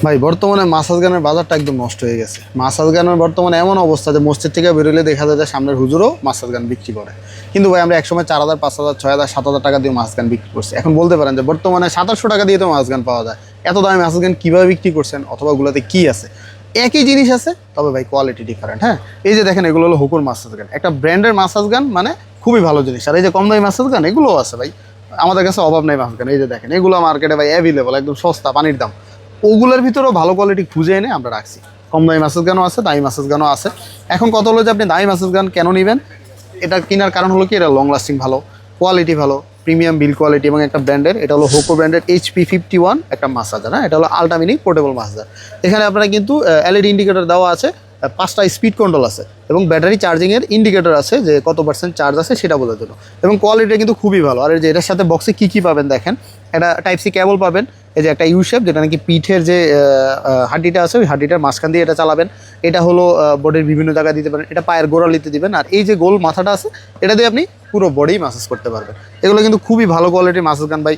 ভাই বর্তমানে মাসাজ গানের বাজারটা একদম নষ্ট হয়ে গেছে। মাসাজ গানের বর্তমানে এমন অবস্থা যে মসজিদ থেকে বেরোলে দেখা যায় যে সামনের হুজুরও মাসাজ গান বিক্রি করে। কিন্তু ভাই আমরা একসময় 4,000, 5,000, 6,000, 7,000 টাকা দিয়ে মাসাজ গান বিক্রি করছি। এখন বলতে পারেন যে বর্তমানে 2700 টাকা দিয়ে তো মাসাজ গান পাওয়া যায়। এত দামে মাসাজ গান কীভাবে বিক্রি করছেন, অথবা ওগুলোতে কী আছে? একই জিনিস আছে, তবে ভাই কোয়ালিটি ডিফারেন্ট। হ্যাঁ, এই যে দেখেন এগুলো হলো হুকুর মাসাজ গান, একটা ব্র্যান্ডের মাসাজ গান, মানে খুবই ভালো জিনিস। আর এই যে কম দামি মাসাজ গান এগুলোও আছে ভাই, আমাদের কাছে অভাব নেই মাসাজ গান। এই যে দেখেন এগুলো মার্কেটে ভাই অ্যাভেলেবল, একদম সস্তা, পানির দাম। ওগুলোর ভিতরেও ভালো কোয়ালিটি খুঁজে এনে আমরা রাখছি। কম দামি মাসাজ গানও আছে, দামি মাসাজ গানও আছে। এখন কথা হলো যে আপনি দামি মাসাজ গান কেন নেবেন? এটা কেনার কারণ হলো কি, এটা লং লাস্টিং ভালো, কোয়ালিটি ভালো, প্রিমিয়াম বিল কোয়ালিটি, এবং একটা ব্র্যান্ডের, এটা হলো হোকো ব্র্যান্ডের HP51 একটা মাসাজার। হ্যাঁ, এটা হলো আল্ট্রামিনি পোর্টেবল মাসাজার। এখানে আপনারা কিন্তু LED ইন্ডিকেটর দেওয়া আছে, 5টা স্পিড কন্ট্রোল আছে, এবং ব্যাটারি চার্জিংয়ের ইন্ডিকেটর আছে যে কত পার্সেন্ট চার্জ আছে সেটা বোঝার জন্য। এবং কোয়ালিটি কিন্তু খুবই ভালো। আর এই যে এটার সাথে বক্সে কী কী পাবেন দেখেন, একটা টাইপ-C কেবল পাবেন, এই যে একটা ইউ-শেপ, যেটা নাকি পিঠের যে হাড্ডিটা আছে ওই হাড্ডিটার মাঝখান দিয়ে এটা চালাবেন। এটা হলো বডির বিভিন্ন জায়গায় দিতে পারেন, এটা পায়ের গোড়ালিতে দিবেন। আর এই যে গোল মাথাটা আছে, এটা দিয়ে আপনি পুরো বডি মাসাজ করতে পারবেন। এগুলো কিন্তু খুবই ভালো কোয়ালিটির মাসাজ গান ভাই।